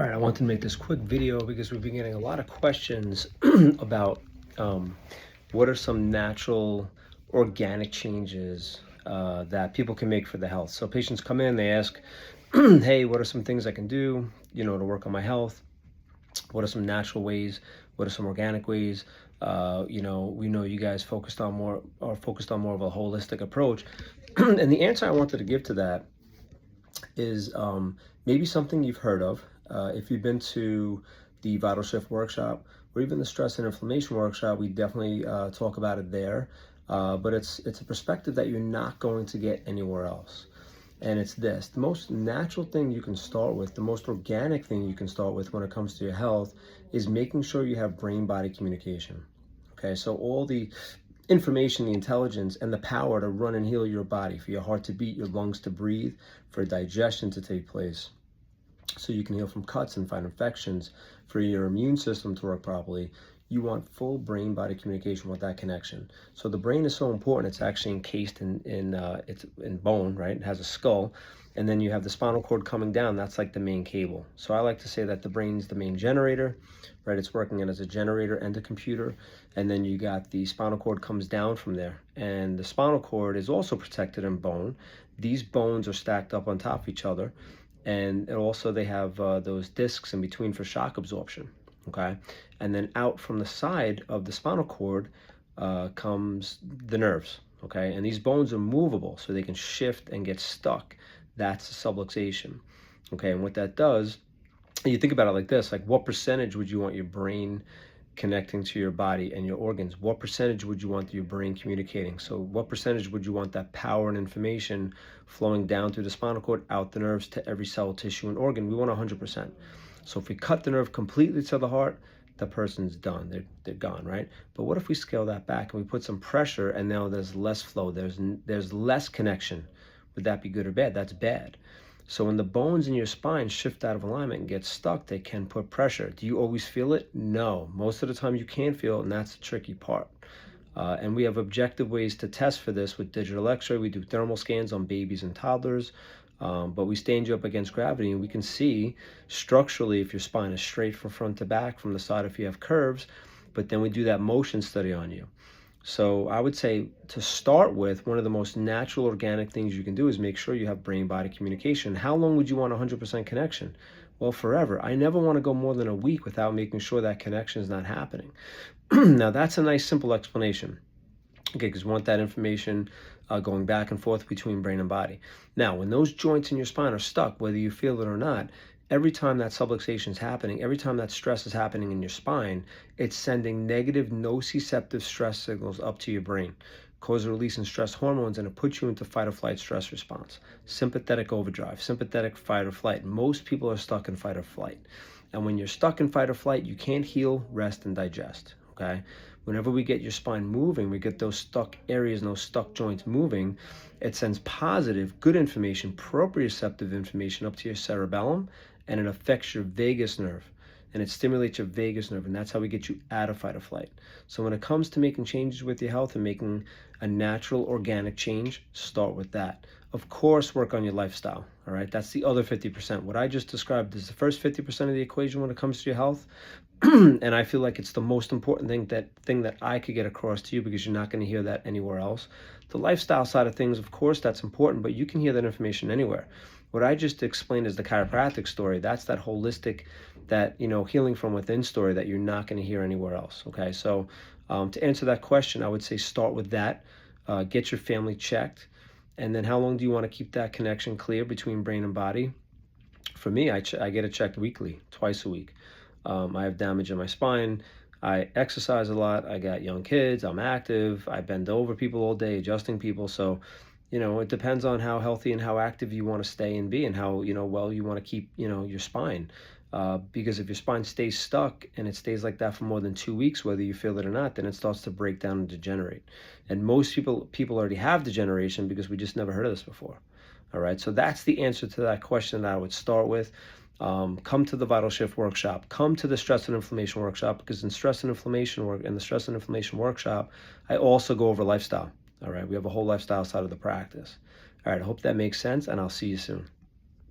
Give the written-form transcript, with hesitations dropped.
All right, I wanted to make this quick video because we've been getting a lot of questions about what are some natural organic changes that people can make for the health. So patients come in, they ask, hey, what are some things I can do, to work on my health? What are some natural ways? What are some organic ways? We know you guys focused on more of a holistic approach. And the answer I wanted to give to that is maybe something you've heard of. If you've been to the Vital Shift workshop or even the stress and inflammation workshop, we definitely talk about it there. But it's a perspective that you're not going to get anywhere else. And it's this: the most natural thing you can start with, the most organic thing you can start with when it comes to your health is making sure you have brain-body communication. Okay, so all the information, the intelligence, and the power to run and heal your body, for your heart to beat, your lungs to breathe, for digestion to take place, so you can heal from cuts and fight infections, for your immune system to work properly. You want full brain-body communication with that connection. So the brain is so important. It's actually encased in bone, right? It has a skull, and then you have the spinal cord coming down. That's like the main cable. So I like to say that the brain's the main generator, right? It's working as a generator and a computer, and then you got the spinal cord comes down from there, and the spinal cord is also protected in bone. These bones are stacked up on top of each other, and also they have those discs in between for shock absorption. Okay, and then out from the side of the spinal cord comes the nerves. Okay, and these bones are movable, so they can shift and get stuck. That's subluxation. Okay, and what that does, you think about it like this: like, what percentage would you want your brain connecting to your body and your organs? What percentage would you want your brain communicating? So what percentage would you want that power and information flowing down through the spinal cord, out the nerves, to every cell, tissue, and organ? We want 100%. So if we cut the nerve completely to the heart, the person's done. They're gone, right? But what if we scale that back and we put some pressure, and now there's less flow, there's less connection? Would that be good or bad? That's bad. So when the bones in your spine shift out of alignment and get stuck, they can put pressure. Do you always feel it? No. Most of the time you can't feel it, and that's the tricky part. And we have objective ways to test for this with digital x-ray. We do thermal scans on babies and toddlers, but we stand you up against gravity, and we can see structurally if your spine is straight from front to back, from the side if you have curves, but then we do that motion study on you. So I would say, to start with, one of the most natural organic things you can do is make sure you have brain-body communication. How long would you want 100% connection? Well, forever. I never want to go more than a week without making sure that connection is not happening. Now, that's a nice, simple explanation. Okay, because we want that information going back and forth between brain and body. Now, when those joints in your spine are stuck, whether you feel it or not, every time that subluxation is happening, every time that stress is happening in your spine, it's sending negative nociceptive stress signals up to your brain, cause a release in stress hormones, and it puts you into fight or flight stress response. Sympathetic overdrive, sympathetic fight or flight. Most people are stuck in fight or flight. And when you're stuck in fight or flight, you can't heal, rest, and digest. Okay? Whenever we get your spine moving, we get those stuck areas and those stuck joints moving, it sends positive, good information, proprioceptive information up to your cerebellum, and it affects your vagus nerve, and it stimulates your vagus nerve, and that's how we get you out of fight or flight. So when it comes to making changes with your health and making a natural, organic change, start with that. Of course, work on your lifestyle, all right? That's the other 50%. What I just described is the first 50% of the equation when it comes to your health, and I feel like it's the most important thing that I could get across to you, because you're not going to hear that anywhere else. The lifestyle side of things, of course, that's important, but you can hear that information anywhere. What I just explained is the chiropractic story. That's that holistic, that, healing from within story that you're not going to hear anywhere else. Okay, so to answer that question, I would say start with that. Get your family checked, and then how long do you want to keep that connection clear between brain and body? For me, I get it checked weekly, twice a week. I have damage in my spine. I exercise a lot. I got young kids. I'm active. I bend over people all day, adjusting people. So, it depends on how healthy and how active you want to stay and be, and how, well you want to keep, your spine. Because if your spine stays stuck and it stays like that for more than 2 weeks, whether you feel it or not, then it starts to break down and degenerate. And most people already have degeneration because we just never heard of this before. All right, so that's the answer to that question that I would start with. Come to the Vital Shift workshop. Come to the stress and inflammation workshop, because in the stress and inflammation workshop, I also go over lifestyle. All right, we have a whole lifestyle side of the practice. All right, I hope that makes sense, and I'll see you soon.